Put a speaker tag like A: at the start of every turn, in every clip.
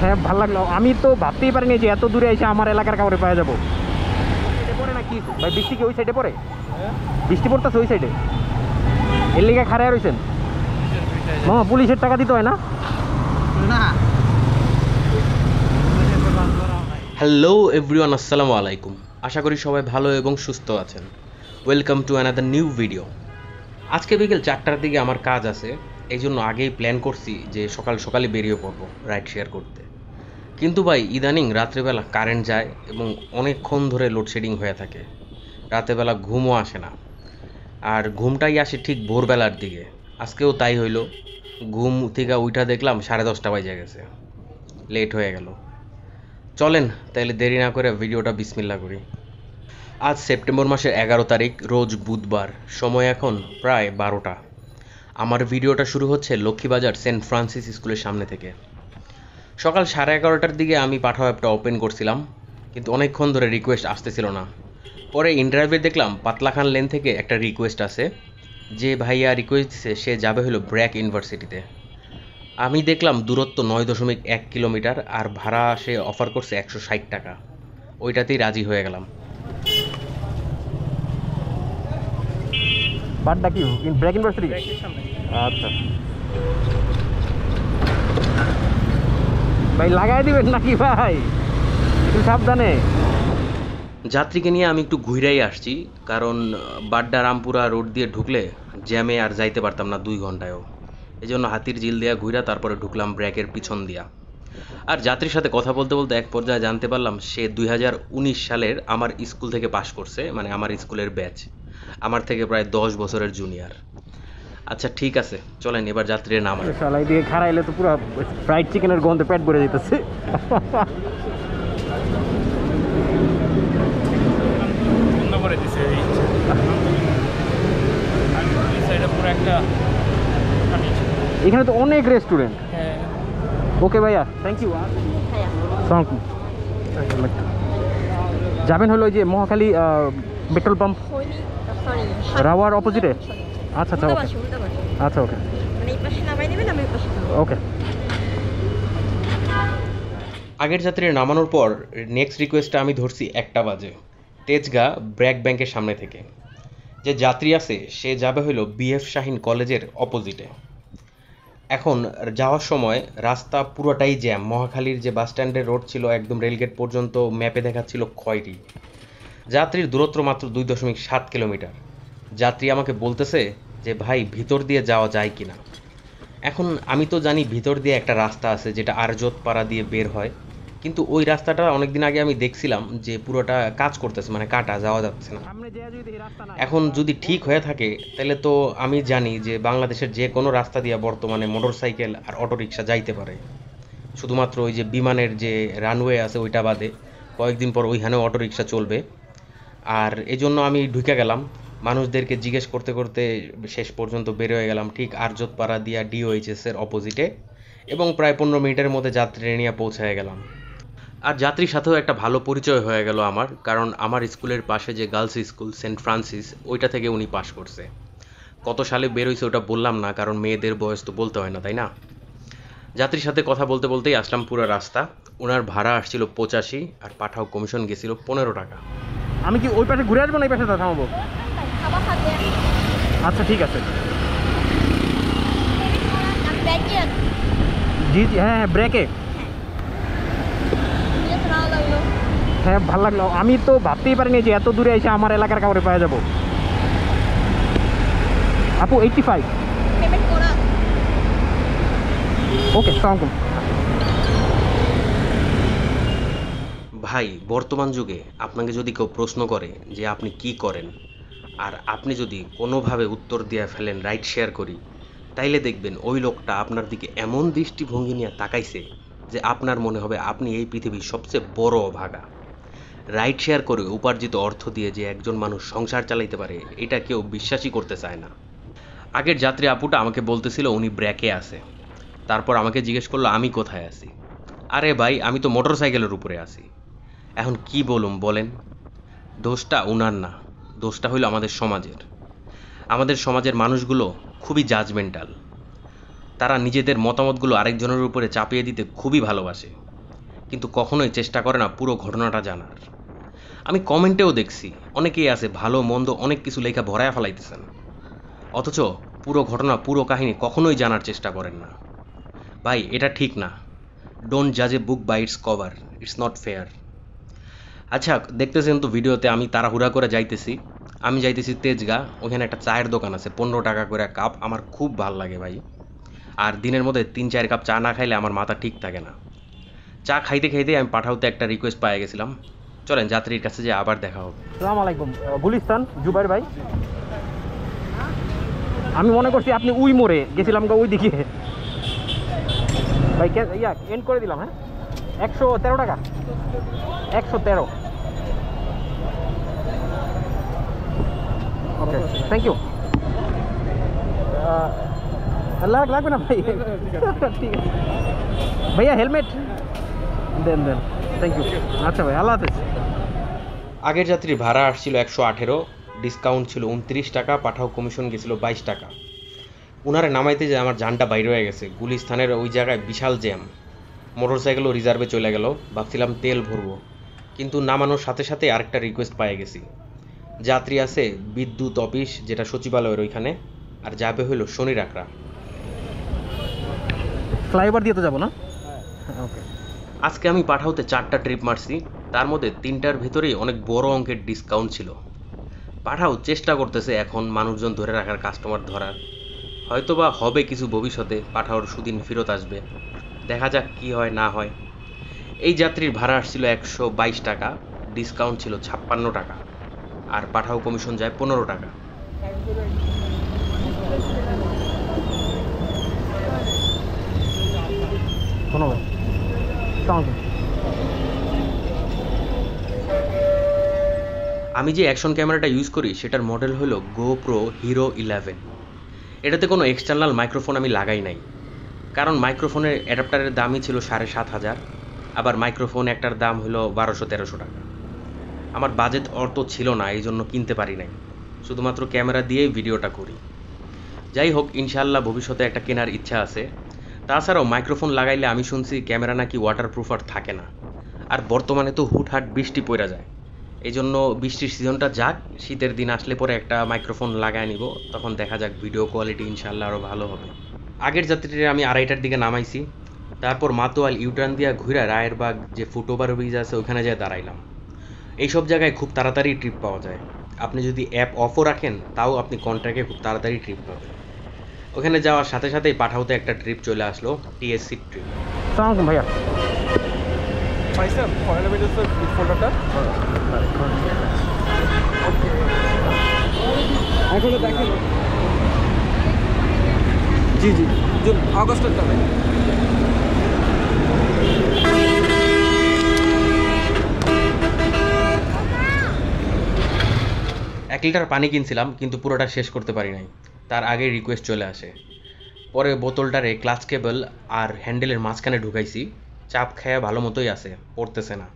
A: হ্যাঁ ভালো লাগলো। আমি তো ভাবতেই পারিনি যে এত দূরে এসে আমার এলাকার কাউরে পাওয়া যাবো। সাইডে পড়ে নাকি ভাই? বৃষ্টি কি ওই সাইডে পড়ে? বৃষ্টি পড়তেছে ওই সাইডে, এর লিগে খাড়ায় রয়েছেন? মামা পুলিশের টাকা দিতে হয় না?
B: হ্যালো এভরিওয়ান, আসসালামু আলাইকুম। আশা করি সবাই ভালো এবং সুস্থ আছেন। Welcome to another new video. আজকে বিকেল 4টার দিকে আমার কাজ আছে, এই জন্য আগেই প্ল্যান করছি যে সকাল সকালে বেরিয়ে পড়বো রাইড শেয়ার করতে। কিন্তু ভাই ইদানিং রাত্রেবেলা কারেন্ট যায় এবং অনেকক্ষণ ধরে লোডশেডিং হয়ে থাকে। রাতেরবেলা ঘুমও আসে না, আর ঘুমটাই আসে ঠিক ভোরবেলার দিকে। আজকেও তাই হইলো, ঘুম থেকে উঠা দেখলাম 10:30 বাজে গেছে, লেট হয়ে গেল। চলেন তাইলে দেরি না করে ভিডিওটা বিসমিল্লাহ করি। আজ সেপ্টেম্বর মাসের 11 তারিখ, রোজ বুধবার, সময় এখন প্রায় 12টা। আমার ভিডিওটা শুরু হচ্ছে লক্ষ্মীবাজার সেন্ট ফ্রান্সিস স্কুলের সামনে থেকে। সকাল 11:30টার দিকে আমি পাঠাও অ্যাপটা ওপেন করছিলাম, কিন্তু অনেকক্ষণ ধরে রিকোয়েস্ট আসতেছিল না। পরে ইন্টারভিউ দেখলাম পাতলাখান লেন থেকে একটা রিকোয়েস্ট আছে, যে ভাইয়া রিকোয়েস্ট দিছে সে যাবে হলো ব্র্যাক ইউনিভার্সিটিতে। আমি দেখলাম দূরত্ব 9.1 কিলোমিটার, আর ভাড়া সে অফার করছে 160 টাকা। ওইটাতেই রাজি হয়ে গেলাম।
A: বাড্ডা কি ব্র্যাক ইউনিভার্সিটি? আচ্ছা ভাই, লাগাই দিবেন নাকি ভাই? একটু সাবধানে।
B: যাত্রীকে নিয়ে আমি একটু ঘুরাই আসছি, কারণ বাড্ডা রামপুরা রোড দিয়ে ঢুকলে জ্যামে আর যাইতে পারতাম না 2 ঘন্টায়ও। এই জন্য হাতির ঝিল দিয়া ঘুরা তারপরে ঢুকলাম ব্র্যাকের পিছন দিয়া। আর যাত্রীর সাথে কথা বলতে বলতে এক পর্যায়ে জানতে পারলাম সে 2019 সালের আমার স্কুল থেকে পাশ করছে, মানে আমার স্কুলের ব্যাচ। আমার থেকে প্রায় 10 বছরের জুনিয়র। আচ্ছা ঠিক আছে, চলেন এবার যাত্রীর নাম।
A: শালাই দিয়ে খাড়াইলে তো পুরো ফ্রাইড চিকেনের গন্ধে পেট ভরে যেতেছে। এখানে তো অনেক রেস্টুরেন্ট। ওকে ভাইয়া, থ্যাংক ইউ। যাবেন হলো ওই যে মহাখালী পেট্রোল পাম্প, রাওয়ার অপোজিটে। আচ্ছা আচ্ছা ওকে, আচ্ছা ওকে ওকে।
B: আগের যাত্রীর নামানোর পর নেক্সট রিকোয়েস্টটা আমি ধরছি 1টা বাজে, তেজগাঁ ব্র্যাক ব্যাংকের সামনে থেকে। যে যাত্রী আছে সে যাবে হলো বিএফ শাহিন কলেজের অপোজিটে। এখন যাওয়ার সময় রাস্তা পুরোটাই জ্যাম। মহাখালীর যে বাস স্ট্যান্ডের রোড ছিল একদম রেলগেট পর্যন্ত ম্যাপে দেখাচ্ছিল খয়রি। যাত্রীর দূরত্ব মাত্র 2.7 কিলোমিটার। যাত্রী আমাকে বলতেছে যে ভাই ভিতর দিয়ে যাওয়া যায় কিনা। এখন আমি তো জানি ভিতর দিয়ে একটা রাস্তা আছে যেটা আরজত পাড়া দিয়ে বের হয়, কিন্তু ওই রাস্তাটা অনেকদিন আগে আমি দেখছিলাম যে পুরোটা কাজ করতেছে, মানে কাটা, যাওয়া যাচ্ছে না। এখন যদি ঠিক হয়ে থাকে তাহলে তো আমি জানি যে বাংলাদেশের যে কোনো রাস্তা দিয়ে বর্তমানে মোটরসাইকেল আর অটোরিকশা যাইতে পারে, শুধুমাত্র ওই যে বিমানের যে রানওয়ে আছে ওইটা বাদে। কয়েকদিন পর ওইখানেও অটোরিকশা চলবে। আর এই জন্য আমি ঢুকে গেলাম, মানুষদেরকে জিজ্ঞেস করতে করতে শেষ পর্যন্ত বের হয়ে গেলাম ঠিক আরজতপাড়া দিয়া ডিওএইচএস এর অপোজিটে, এবং প্রায় 15 মিনিটের মধ্যে যাত্রী নিয়ে পৌঁছায় গেলাম। আর যাত্রীর সাথেও একটা ভালো পরিচয় হয়ে গেল আমার, কারণ আমার স্কুলের পাশে যে গার্লস স্কুল সেন্ট ফ্রান্সিস, ওইটা থেকে উনি পাশ করছে। কত সালে বের হয়েছে ওটা বললাম না, কারণ মেয়েদের বয়স তো বলতে হয় না, তাই না? যাত্রীর সাথে কথা বলতে বলতেই আসলাম পুরো রাস্তা। ওনার ভাড়া আসছিল 85, আর পাঠাও কমিশন গেছিল 15 টাকা।
A: আমি কি ওই পাশে ঘুরে আসবো না এই পাশে থামাবো? আচ্ছা ঠিক আছে। জি জি, হ্যাঁ হ্যাঁ ব্রেকে। হ্যাঁ ভালো লাগলো। আমি তো ভাবতেই পারিনি যে এত দূরে এসে আমার এলাকার কাউরে পাওয়া যাবো। আপু 85। ওকে, সালামালাইকুম।
B: ভাই বর্তমান যুগে আপনাকে যদি কেউ প্রশ্ন করে যে আপনি কি করেন, আর আপনি যদি কোনোভাবে উত্তর দিয়ে ফেলেন রাইড শেয়ার করি, তাইলে দেখবেন ওই লোকটা আপনার দিকে এমন দৃষ্টিভঙ্গি নিয়ে তাকাইছে যে আপনার মনে হবে আপনি এই পৃথিবীর সবচেয়ে বড় অভাগা। রাইড শেয়ার করে উপার্জিত অর্থ দিয়ে যে একজন মানুষ সংসার চালাইতে পারে, এটা কেউ বিশ্বাসই করতে চায় না। আগের যাত্রী আপুটা আমাকে বলতেছিল উনি ব্র্যাকে আছে। তারপর আমাকে জিজ্ঞেস করলো আমি কোথায় আছি। আরে ভাই আমি তো মোটর সাইকেলের উপরে আছি। এখন কি বলুম বলেন? দোষটা উনার না, দোষটা হইল আমাদের সমাজের। আমাদের সমাজের মানুষগুলো খুবই জাজমেন্টাল। তারা নিজেদের মতামতগুলো আরেকজনের উপরে চাপিয়ে দিতে খুবই ভালোবাসে। কিন্তু কখনোই চেষ্টা করে না পুরো ঘটনাটা জানার। আমি কমেন্টেও দেখছি অনেকেই আছে ভালো মন্দ অনেক কিছু লেখা ভরায়া ফেলাইতেছেন, অথচ পুরো ঘটনা পুরো কাহিনী কখনোই জানার চেষ্টা করেন না। ভাই এটা ঠিক না। ডোন্ট জাজ a book by its cover, it's not fair. আচ্ছা, দেখতেছেন তো ভিডিওতে আমি তাড়াহুড়া করে যাইতেছি। আমি যাইতেছি তেজগাঁ, ওখানে একটা চায়ের দোকান আছে, 15 টাকা করে কাপ। আমার খুব ভাল লাগে ভাই। আর দিনের মধ্যে 3-4 কাপ চা না খাইলে আমার মাথা ঠিক থাকে না। চা খাইতে খাইতে আমি পাঠাওতে একটা রিকোয়েস্ট পাই গেছিলাম। চলেন যাত্রীর কাছে যে আবার দেখা হবে।
A: আসসালামু আলাইকুম, গুলিস্তান জুবাইর ভাই। আমি মনে করছি আপনি উই মোড়ে গেছিলাম ওই দিকে ভাই। এন্ড করে দিলাম। হ্যাঁ, 113 টাকা, 113। Okay, thank you. লাগবে না ভাই, ঠিক আছে ভাইয়া। হেলমেট দেন দেন, থ্যাংক ইউ। আচ্ছা ভাই, আল্লাহ হাফেজ।
B: আগের যাত্রীর ভাড়া আসছিল 118, ডিসকাউন্ট ছিল 29 টাকা, পাঠাও কমিশন গেছিল 22 টাকা। উনারে নামাইতে যে আমার জানটা বাইরে হয়ে গেছে। গুলিস্তানের ওই জায়গায় বিশাল জ্যাম, মোটরসাইকেলও রিজার্ভে চলে গেল। ভাবছিলাম তেল ভরবো, কিন্তু নামানোর সাথে সাথে আরেকটা রিকোয়েস্ট পাই গেছি। যাত্রী আছে বিদ্যুৎ অফিস, যেটা সচিবালয়ের ওইখানে, আর যাবে হইলো শনি রাখরা।
A: ফ্লাইওভার দিয়ে তো যাবো না? ওকে।
B: আজকে আমি পাঠাওতে 4টা ট্রিপ মারছি, তার মধ্যে 3টার ভিতরেই অনেক বড় অঙ্কের ডিসকাউন্ট ছিল। পাঠাও চেষ্টা করতেছে এখন মানুষজন ধরে রাখার, কাস্টমার ধরার। হয়তোবা হবে কিছু ভবিষ্যতে, পাঠাওর সুদিন ফেরত আসবে। দেখা যাক কি হয় না হয়। এই যাত্রীর ভাড়া আসছিল 122 টাকা, ডিসকাউন্ট ছিল 56 টাকা, আর পাঠাও কমিশন যায় 15 টাকা।
A: ধন্যবাদ।
B: আমি যে অ্যাকশন ক্যামেরাটা ইউজ করি সেটার মডেল হলো GoPro Hero 11। এটাতে কোনো এক্সটার্নাল মাইক্রোফোন আমি লাগাই নাই, কারণ মাইক্রোফোনের অ্যাডাপ্টারের দামই ছিল 7,500, আবার মাইক্রোফোন একটার দাম হলো 1200-1300 টাকা। আমার বাজেট অত ছিল না, এই জন্য কিনতে পারি নাই। শুধুমাত্র ক্যামেরা দিয়েই ভিডিওটা করি। যাই হোক, ইনশাআল্লাহ ভবিষ্যতে একটা কেনার ইচ্ছা আছে। তাছাড়াও মাইক্রোফোন লাগাইলে আমি শুনছি ক্যামেরা নাকি ওয়াটারপ্রুফ আর থাকে না, আর বর্তমানে তো হুটহাট বৃষ্টি পড়ে যায়। এই জন্য বৃষ্টির সিজনটা যাক, শীতের দিন আসলে পরে একটা মাইক্রোফোন লাগায় নিব, তখন দেখা যাক ভিডিও কোয়ালিটি ইনশাআল্লাহ আরও ভালো হবে। আগের যাত্রীরা আমি 2:30টার দিকে নামাইছি, তারপর মাতোয়াল ইউটার্ন দিয়া ঘুরে রায়েরবাগ যে ফুটওভার ব্রিজ আছে ওখানে যেয়ে দাঁড়াইলাম। এইসব জায়গায় খুব তাড়াতাড়ি ট্রিপ পাওয়া যায়। আপনি যদি অ্যাপ অফও রাখেন তাও আপনি কন্ট্রাক্টে খুব তাড়াতাড়ি ট্রিপ পাবেন। ওখানে যাওয়ার সাথে সাথেই পাঠাওতে একটা ট্রিপ চলে আসলো, টিএসসি ট্রিপ।
A: সালাম ভাইয়া।
C: ভাই স্যার ফরেন ভিডিওসের ফোল্ডারটা এখনো দেখেন। জি জি, জুন আগস্টের তবে।
B: 1 লিটার পানি কিনছিলাম, কিন্তু পুরোটা শেষ করতে পারি নাই, তার আগে রিকোয়েস্ট চলে আসে। পরে বোতলটারে ক্লাচ কেবল আর হ্যান্ডেলের মাঝখানে ঢুকাইছি। চাপ খায়া ভালো মতোই আছে, পড়তেছে না।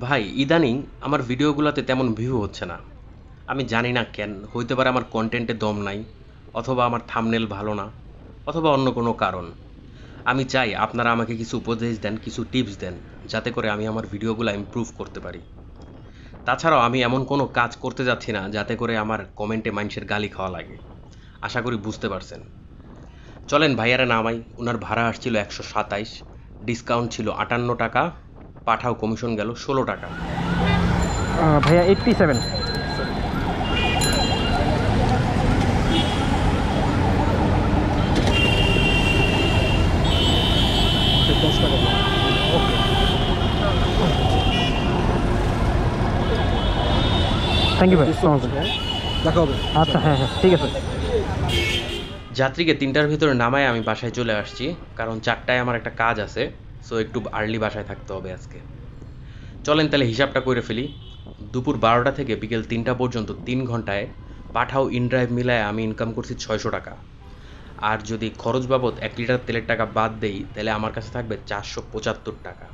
B: ভাই ইদানিং আমার ভিডিওগুলোতে তেমন ভিউ হচ্ছে না। আমি জানি না কেন, হইতে পারে আমার কন্টেন্টে দম নাই, অথবা আমার থাম্বনেল ভালো না, অথবা অন্য কোনো কারণ। আমি চাই আপনারা আমাকে কিছু উপদেশ দেন, কিছু টিপস দেন, যাতে করে আমি আমার ভিডিওগুলো ইমপ্রুভ করতে পারি। তাছাড়াও আমি এমন কোনো কাজ করতে যাচ্ছি না যাতে করে আমার কমেন্টে মানুষের গালি খাওয়া লাগে। আশা করি বুঝতে পারছেন। চলেন ভাইয়ারা নামাই। ওনার ভাড়া আসছিল 127, ডিসকাউন্ট ছিল 58 টাকা, পাঠাও কমিশন গেল 16 টাকা।
A: ভাইয়া 87। থ্যাংক ইউ ভাই,
C: দেখা হবে।
A: আচ্ছা হ্যাঁ হ্যাঁ, ঠিক আছে।
B: যাত্রীকে 3টার ভিতরে নামায় আমি বাসায় চলে আসছি, কারণ 4টায় আমার একটা কাজ আছে, সো একটু আর্লি বাসায় থাকতে হবে আজকে। চলেন তাহলে হিসাবটা করে ফেলি। দুপুর 12টা থেকে বিকেল 3টা পর্যন্ত 3 ঘন্টায় পাঠাও ইনড্রাইভ মিলায় আমি ইনকাম করছি 600 টাকা। আর যদি খরচ বাবদ 1 লিটার তেলের টাকা বাদ দেই, তাহলে আমার কাছে থাকবে 475 টাকা।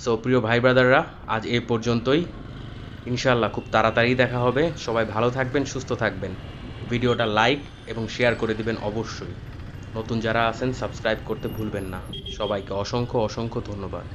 B: সো প্রিয় ভাই ব্রাদাররা, আজ এই পর্যন্তই। ইনশাআল্লাহ খুব তাড়াতাড়ি দেখা হবে। সবাই ভালো থাকবেন, সুস্থ থাকবেন। ভিডিওটা লাইক এবং শেয়ার করে দিবেন অবশ্যই। নতুন যারা আছেন সাবস্ক্রাইব করতে ভুলবেন না। সবাইকে অসংখ্য অসংখ্য ধন্যবাদ।